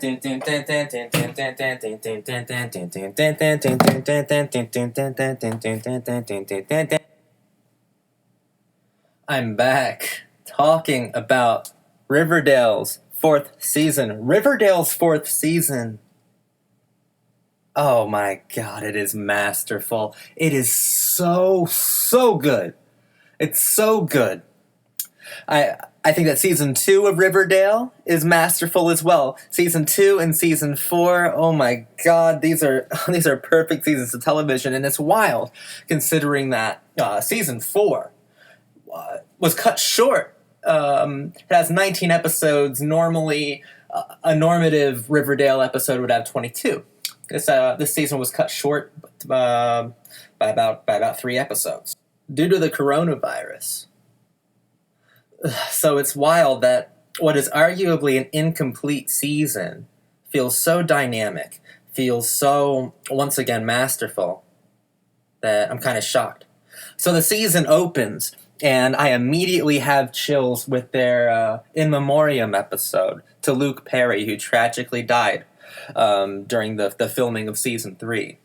I'm back talking about Riverdale's fourth season. Riverdale's fourth season. Oh my god, it is masterful. It is so good. It's so good. I think that season 2 of Riverdale is masterful as well. Season 2 and season 4, oh my god, these are perfect seasons of television, and it's wild considering that season 4 was cut short. It has 19 episodes. Normally, a normative Riverdale episode would have 22. This season was cut short by about 3 episodes due to the coronavirus. So it's wild that what is arguably an incomplete season feels so dynamic, feels so, once again, masterful, that I'm kind of shocked. So the season opens, and I immediately have chills with their in memoriam episode to Luke Perry, who tragically died during the filming of season 3.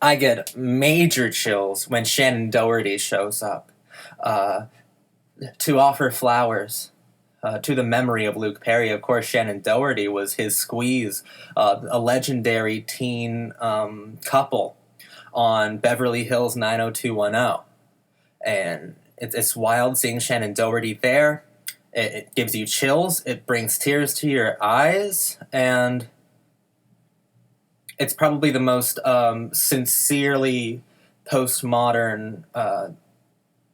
I get major chills when Shannon Doherty shows up to offer flowers to the memory of Luke Perry. Of course, Shannon Doherty was his squeeze, a legendary teen couple on Beverly Hills 90210. And it's wild seeing Shannon Doherty there. It gives you chills. It brings tears to your eyes. And it's probably the most sincerely postmodern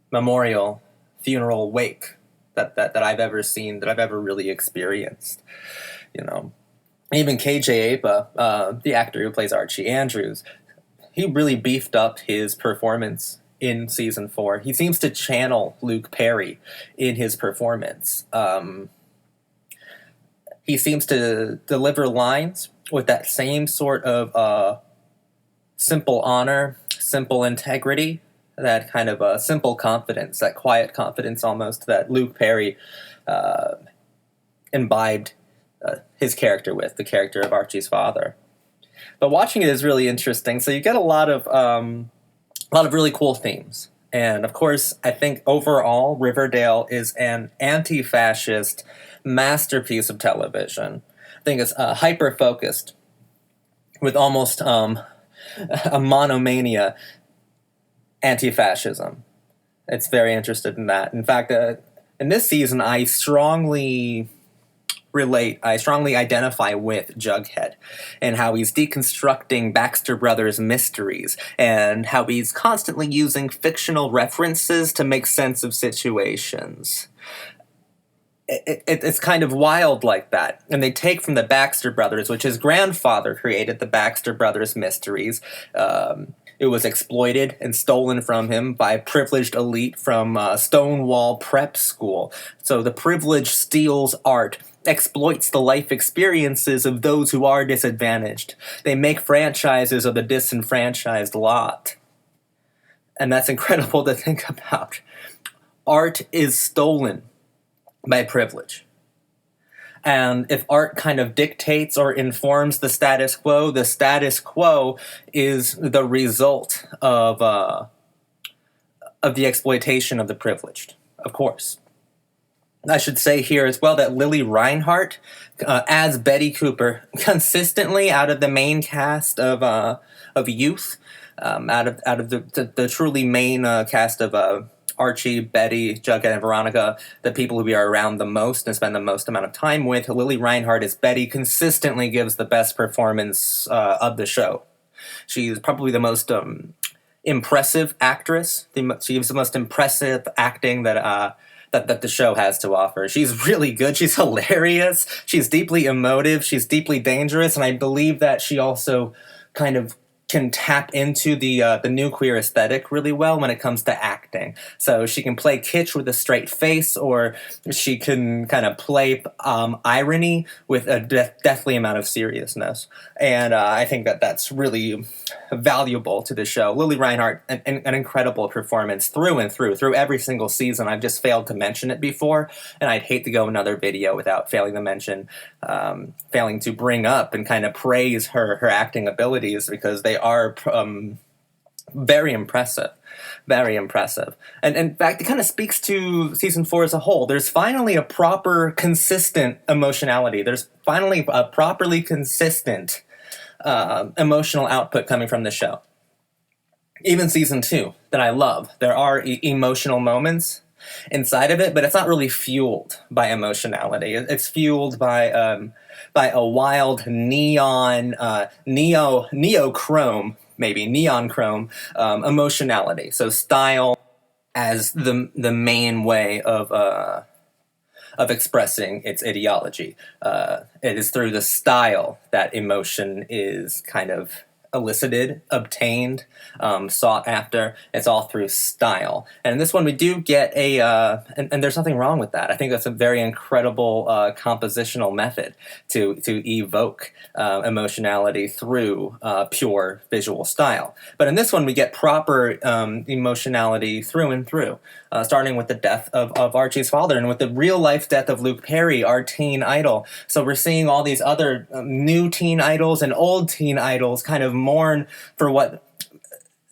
memorial funeral wake that I've ever seen, that I've ever really experienced. You know, even KJ Apa, the actor who plays Archie Andrews, he really beefed up his performance in season 4. He seems to channel Luke Perry in his performance. He seems to deliver lines with that same sort of simple honor, simple integrity, that kind of simple confidence, that quiet confidence almost, that Luke Perry imbibed his character with, the character of Archie's father. But watching it is really interesting. So you get a lot of really cool themes. And of course, I think overall, Riverdale is an anti-fascist masterpiece of television. I think it's hyper-focused with almost a monomania anti-fascism. It's very interested in that. In fact, in this season, I strongly identify with Jughead and how he's deconstructing Baxter Brothers mysteries and how he's constantly using fictional references to make sense of situations. It's kind of wild like that. And they take from the Baxter Brothers, which his grandfather created the Baxter Brothers mysteries. It was exploited and stolen from him by a privileged elite from Stonewall Prep School. So the privileged steals art, exploits the life experiences of those who are disadvantaged. They make franchises of the disenfranchised lot. And that's incredible to think about. Art is stolen by privilege. And if art kind of dictates or informs the status quo is the result of the exploitation of the privileged, of course. I should say here as well that Lily Reinhart, as Betty Cooper, consistently out of the main cast of Youth, out of the truly main cast of Archie, Betty, Jughead, and Veronica, the people who we are around the most and spend the most amount of time with, Lily Reinhart as Betty consistently gives the best performance of the show. She's probably the most impressive actress. She gives the most impressive acting that the show has to offer. She's really good. She's hilarious. She's deeply emotive. She's deeply dangerous. And I believe that she also kind of can tap into the new queer aesthetic really well when it comes to acting. So she can play kitsch with a straight face, or she can kind of play irony with a deathly amount of seriousness. And I think that that's really valuable to the show. Lily Reinhart, an incredible performance through and through every single season. I've just failed to mention it before, and I'd hate to go another video without failing to bring up and kind of praise her acting abilities, because they are very impressive. Very impressive. And in fact, it kind of speaks to season 4 as a whole. There's finally a proper, consistent emotionality. There's finally a properly consistent emotional output coming from the show. Even season 2, that I love. There are emotional moments inside of it, but it's not really fueled by emotionality. It's fueled by a wild neon, neochrome, maybe neon chrome emotionality. So style as the main way of expressing its ideology. It is through the style that emotion is kind of elicited, obtained, sought after. It's all through style. And in this one, we do get and there's nothing wrong with that. I think that's a very incredible compositional method to evoke emotionality through pure visual style. But in this one, we get proper emotionality through and through, starting with the death of Archie's father and with the real-life death of Luke Perry, our teen idol. So we're seeing all these other new teen idols and old teen idols kind of mourn for what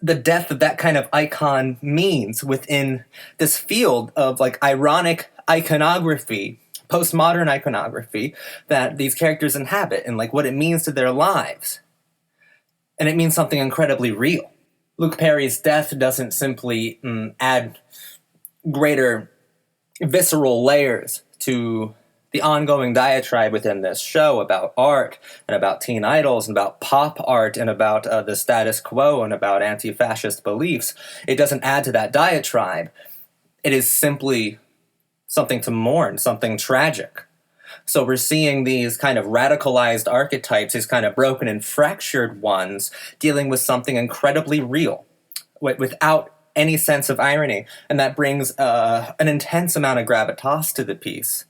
the death of that kind of icon means within this field of like ironic iconography, postmodern iconography that these characters inhabit, and like what it means to their lives. And it means something incredibly real. Luke Perry's death doesn't simply add greater visceral layers to the ongoing diatribe within this show about art and about teen idols and about pop art and about the status quo and about anti-fascist beliefs. It doesn't add to that diatribe. It is simply something to mourn, something tragic. So we're seeing these kind of radicalized archetypes, these kind of broken and fractured ones, dealing with something incredibly real without any sense of irony. And that brings an intense amount of gravitas to the piece.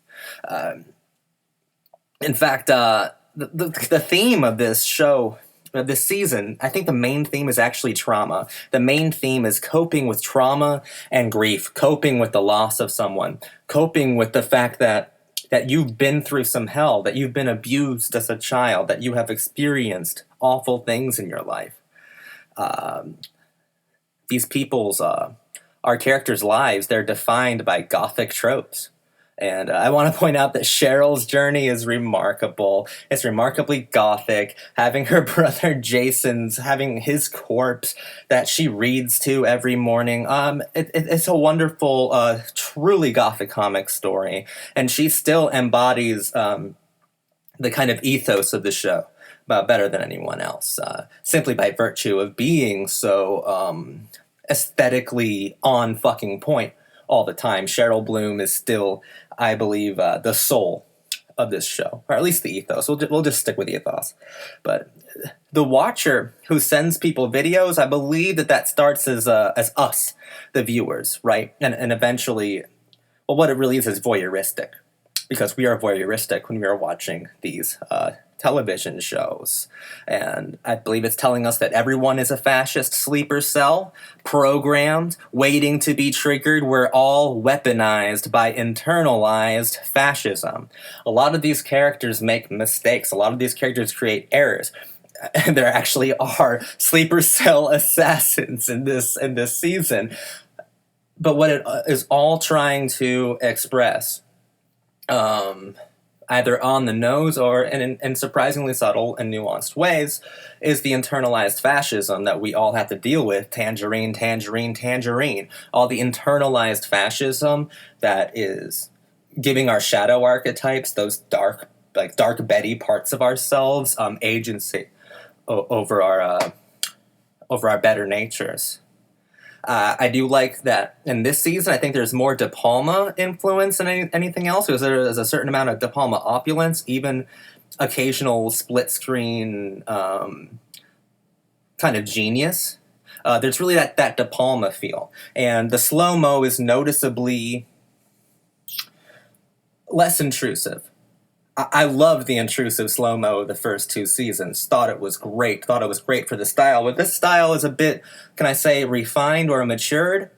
In fact, the theme of this show, this season, I think the main theme is actually trauma. The main theme is coping with trauma and grief, coping with the loss of someone, coping with the fact that you've been through some hell, that you've been abused as a child, that you have experienced awful things in your life. These people's, our characters' lives, they're defined by gothic tropes. And I want to point out that Cheryl's journey is remarkable. It's remarkably gothic. Having her brother Jason's, having his corpse that she reads to every morning. It's a wonderful, truly gothic comic story. And she still embodies the kind of ethos of the show better than anyone else. Simply by virtue of being so aesthetically on fucking point all the time. Cheryl Bloom is still, I believe, the soul of this show, or at least the ethos. We'll just stick with ethos. But the watcher who sends people videos, I believe that starts as us, the viewers, right? And eventually, well, what it really is voyeuristic, because we are voyeuristic when we are watching these television shows. And I believe it's telling us that everyone is a fascist sleeper cell, programmed, waiting to be triggered. We're all weaponized by internalized fascism. A lot of these characters make mistakes. A lot of these characters create errors. And there actually are sleeper cell assassins in this season. But what it is all trying to express, either on the nose or in surprisingly subtle and nuanced ways, is the internalized fascism that we all have to deal with. Tangerine, tangerine, tangerine. All the internalized fascism that is giving our shadow archetypes, those dark Betty parts of ourselves, agency over our better natures. I do like that in this season. I think there's more De Palma influence than anything else, because there's a certain amount of De Palma opulence, even occasional split screen kind of genius. There's really that De Palma feel. And the slow-mo is noticeably less intrusive. I love the intrusive slow-mo of the first 2 seasons. Thought it was great. Thought it was great for the style. But this style is a bit, can I say, refined or matured?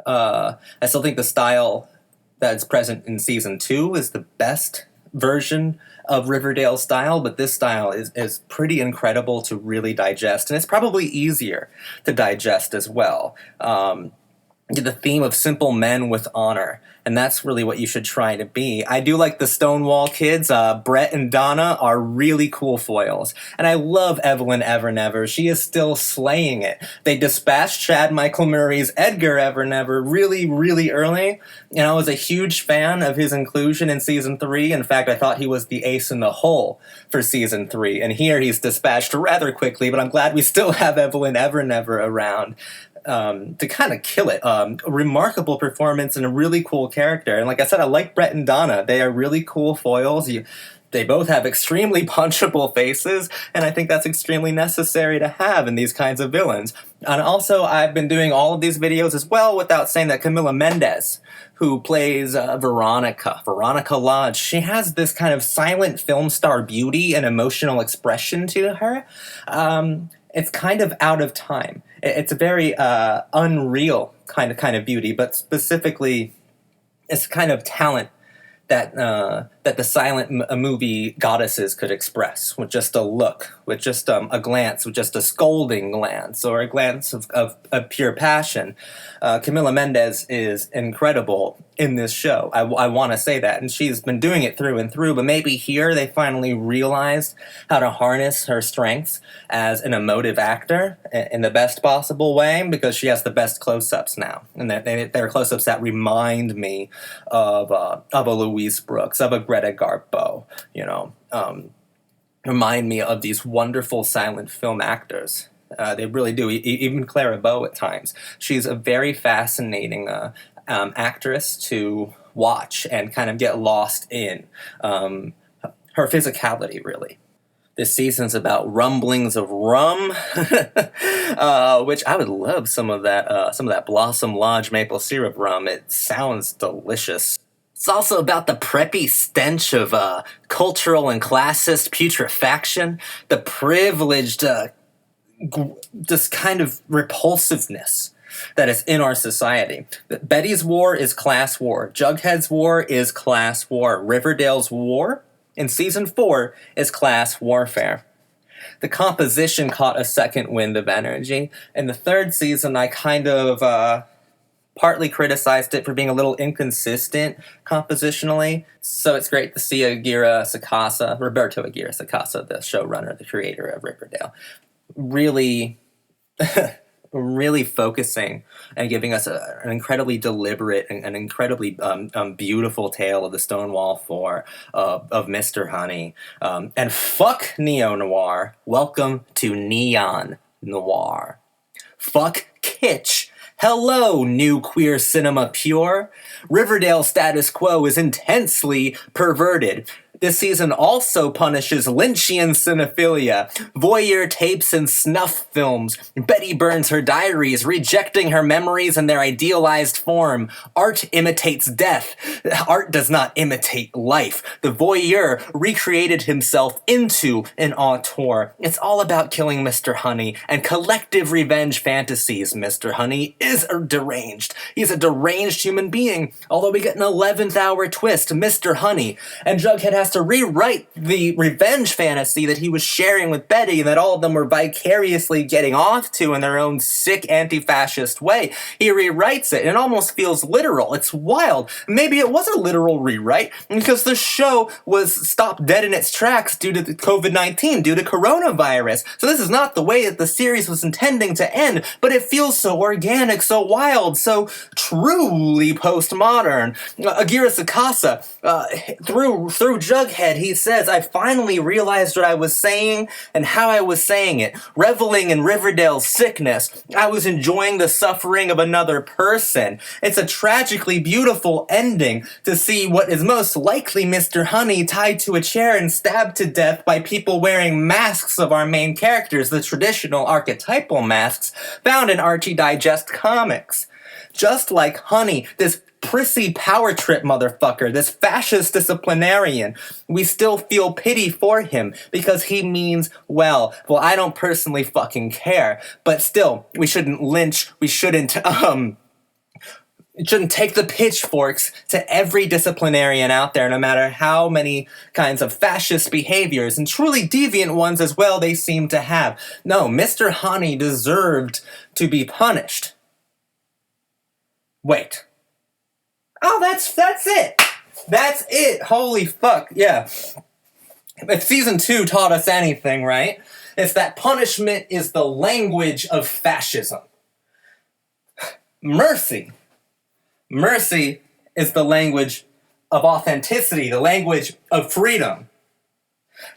I still think the style that's present in season 2 is the best version of Riverdale style, but this style is pretty incredible to really digest, and it's probably easier to digest as well. The theme of simple men with honor, and that's really what you should try to be. I do like the Stonewall kids. Brett and Donna are really cool foils, and I love Evelyn Evernever. She is still slaying it. They dispatched Chad Michael Murray's Edgar Evernever really, really early, and I was a huge fan of his inclusion in season 3. In fact, I thought he was the ace in the hole for season 3, and here he's dispatched rather quickly, but I'm glad we still have Evelyn Evernever around. To kind of kill it. A remarkable performance and a really cool character. And like I said, I like Brett and Donna. They are really cool foils. They both have extremely punchable faces, and I think that's extremely necessary to have in these kinds of villains. And also, I've been doing all of these videos as well without saying that Camila Mendez, who plays Veronica Lodge, she has this kind of silent film star beauty and emotional expression to her. It's kind of out of time. It's a very unreal kind of beauty, but specifically, it's kind of talent that the silent movie goddesses could express with just a look, with just a glance, with just a scolding glance, or a glance of pure passion. Camila Mendez is incredible in this show. I want to say that, and she's been doing it through and through, but maybe here they finally realized how to harness her strengths as an emotive actor in the best possible way, because she has the best close-ups now, and they're close-ups that remind me of a Louise Brooks, of a Greta Garbo, remind me of these wonderful silent film actors. They really do. Even Clara Bow at times. She's a very fascinating actress to watch and kind of get lost in. Her physicality, really. This season's about rumblings of rum, which I would love some of that Blossom Lodge maple syrup rum. It sounds delicious. It's also about the preppy stench of cultural and classist putrefaction, the privileged, this kind of repulsiveness that is in our society. Betty's war is class war. Jughead's war is class war. Riverdale's war in season 4 is class warfare. The composition caught a second wind of energy. In the 3rd season, I kind of partly criticized it for being a little inconsistent compositionally. So it's great to see Roberto Aguirre Sacasa, the showrunner, the creator of Riverdale, really really focusing and giving us an incredibly deliberate and an incredibly beautiful tale of the Stonewall Four, of Mr. Honey. And fuck neo-noir. Welcome to neon noir. Fuck kitsch. Hello, new queer cinema pure. Riverdale status quo is intensely perverted. This season also punishes Lynchian cinephilia, voyeur tapes and snuff films. Betty burns her diaries, rejecting her memories in their idealized form. Art imitates death. Art does not imitate life. The voyeur recreated himself into an auteur. It's all about killing Mr. Honey and collective revenge fantasies. Mr. Honey is deranged. He's a deranged human being, although we get an 11th hour twist. Mr. Honey and Jughead has to rewrite the revenge fantasy that he was sharing with Betty and that all of them were vicariously getting off to in their own sick anti-fascist way. He rewrites it and it almost feels literal. It's wild. Maybe it was a literal rewrite because the show was stopped dead in its tracks due to COVID-19, due to coronavirus. So this is not the way that the series was intending to end, but it feels so organic, so wild, so truly postmodern. Aguirre Sacasa, through Jughead, Jughead, he says, I finally realized what I was saying and how I was saying it. Reveling in Riverdale's sickness, I was enjoying the suffering of another person. It's a tragically beautiful ending to see what is most likely Mr. Honey tied to a chair and stabbed to death by people wearing masks of our main characters, the traditional archetypal masks found in Archie Digest comics. Just like Honey, this prissy power trip motherfucker, this fascist disciplinarian, we still feel pity for him because he means well. Well, I don't personally fucking care, but still, we shouldn't lynch, we shouldn't take the pitchforks to every disciplinarian out there, no matter how many kinds of fascist behaviors, and truly deviant ones as well, they seem to have. No, Mr. Honey deserved to be punished. Wait. Oh, that's it. That's it. Holy fuck, yeah. If season 2 taught us anything, right? It's that punishment is the language of fascism. Mercy is the language of authenticity, the language of freedom.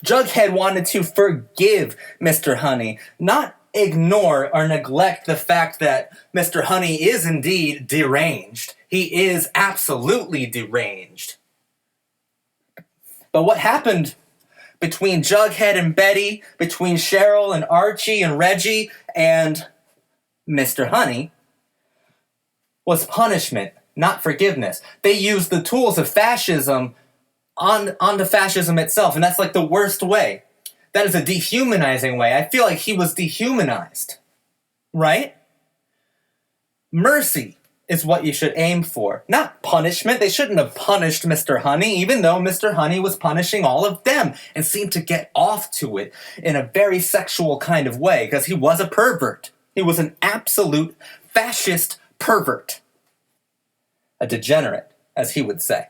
Jughead wanted to forgive Mr. Honey, not ignore or neglect the fact that Mr. Honey is indeed deranged. He is absolutely deranged. But what happened between Jughead and Betty, between Cheryl and Archie and Reggie and Mr. Honey, was punishment, not forgiveness. They used the tools of fascism onto fascism itself, and that's like the worst way. That is a dehumanizing way. I feel like he was dehumanized. Right? Mercy is what you should aim for, not punishment. They shouldn't have punished Mr. Honey, even though Mr. Honey was punishing all of them and seemed to get off to it in a very sexual kind of way, because he was a pervert. He was an absolute fascist pervert. A degenerate, as he would say,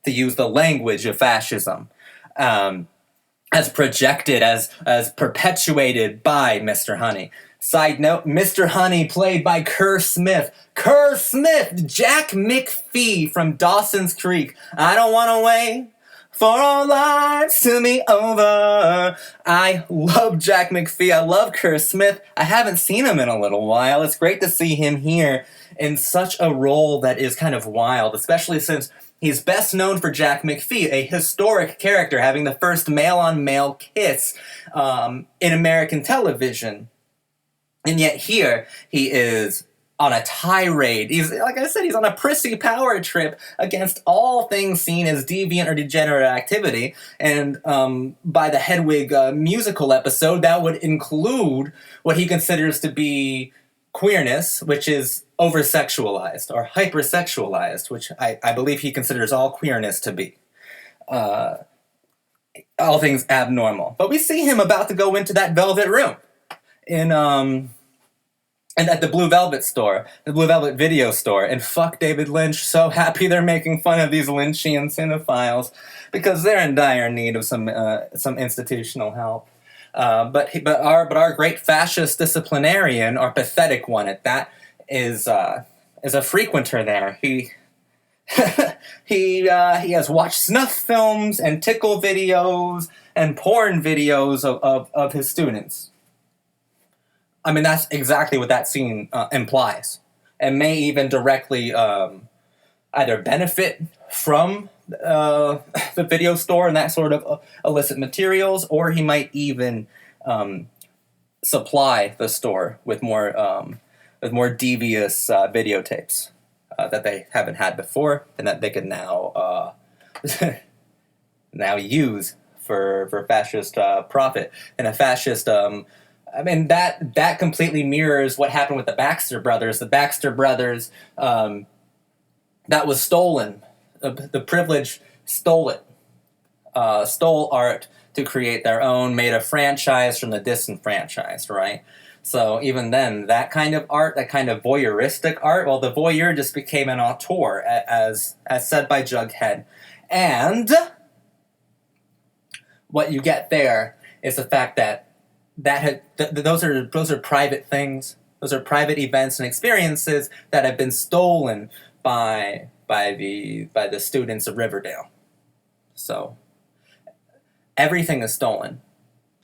to use the language of fascism. As projected, as perpetuated by Mr. Honey. Side note, Mr. Honey played by Kerr Smith. Kerr Smith! Jack McPhee from Dawson's Creek. I don't want to wait for our lives to be over. I love Jack McPhee. I love Kerr Smith. I haven't seen him in a little while. It's great to see him here in such a role that is kind of wild, especially since he's best known for Jack McPhee, a historic character having the first male-on-male kiss in American television. And yet here, he is on a tirade. He's, like I said, he's on a prissy power trip against all things seen as deviant or degenerate activity. And by the Hedwig musical episode, that would include what he considers to be queerness, which is over-sexualized or hypersexualized, which I believe he considers all queerness to be. All things abnormal. But we see him about to go into that velvet room and at the Blue Velvet store, the Blue Velvet video store, and fuck David Lynch. So happy they're making fun of these Lynchian cinephiles because they're in dire need of some institutional help. But our great fascist disciplinarian, our pathetic one at that, is a frequenter there. He has watched snuff films and tickle videos and porn videos of his students. I mean, that's exactly what that scene implies, and may even directly either benefit from the video store and that sort of illicit materials, or he might even supply the store with more devious videotapes that they haven't had before, and that they can now now use for fascist profit and a fascist. I mean, that completely mirrors what happened with the Baxter Brothers. The Baxter Brothers, that was stolen. The privilege stole it. Stole art to create their own, made a franchise from the disenfranchised, right? So even then, that kind of art, that kind of voyeuristic art, well, the voyeur just became an auteur, as said by Jughead. And what you get there is the fact that those are private things. Those are private events and experiences that have been stolen by the students of Riverdale. So Everything is stolen.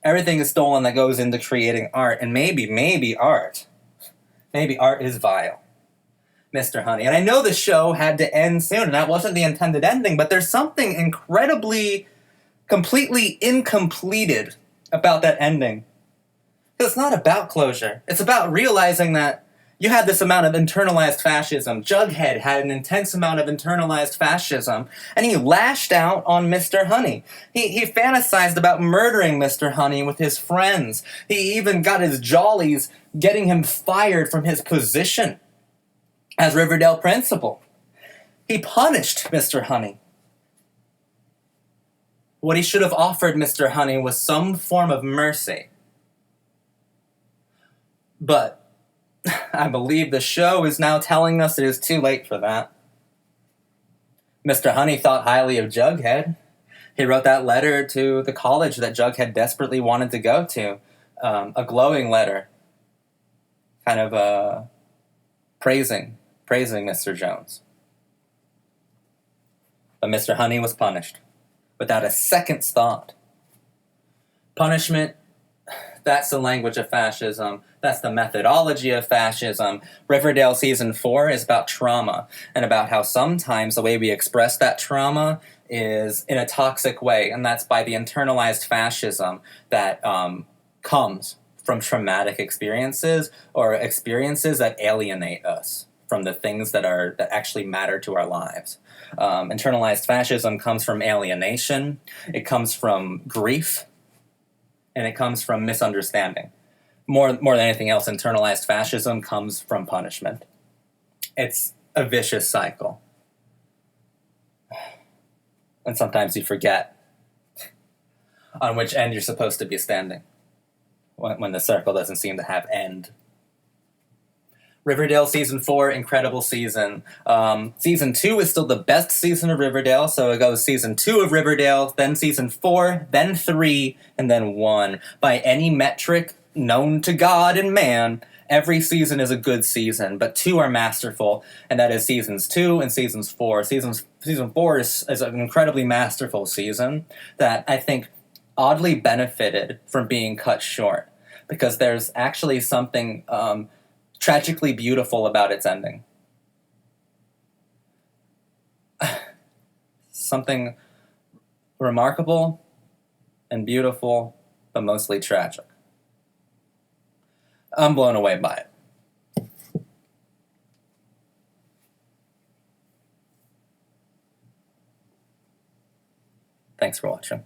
Everything is stolen that goes into creating art. And maybe art is vile, Mr. Honey. And I know the show had to end soon, and that wasn't the intended ending, but there's something incredibly, completely incompleted about that ending. It's not about closure. It's about realizing that you had this amount of internalized fascism. Jughead had an intense amount of internalized fascism, and he lashed out on Mr. Honey. He fantasized about murdering Mr. Honey with his friends. He even got his jollies getting him fired from his position as Riverdale principal. He punished Mr. Honey. What he should have offered Mr. Honey was some form of mercy. But I believe the show is now telling us it is too late for that. Mr. Honey thought highly of Jughead. He wrote that letter to the college that Jughead desperately wanted to go to. A glowing letter. Kind of praising Mr. Jones. But Mr. Honey was punished without a second's thought. Punishment, that's the language of fascism. That's the methodology of fascism. Riverdale Season 4 is about trauma, and about how sometimes the way we express that trauma is in a toxic way, and that's by the internalized fascism that comes from traumatic experiences or experiences that alienate us from the things that actually matter to our lives. Internalized fascism comes from alienation, it comes from grief, and it comes from misunderstanding. More than anything else, internalized fascism comes from punishment. It's a vicious cycle. And sometimes you forget on which end you're supposed to be standing when the circle doesn't seem to have end. Riverdale Season 4, incredible season. Season 2 is still the best season of Riverdale, so it goes Season 2 of Riverdale, then Season 4, then 3, and then 1. By any metric known to God and man, every season is a good season, but 2 are masterful, and that is Seasons 2 and Seasons 4. Season 4 is an incredibly masterful season that I think oddly benefited from being cut short, because there's actually something tragically beautiful about its ending. Something remarkable and beautiful, but mostly tragic. I'm blown away by it. Thanks for watching.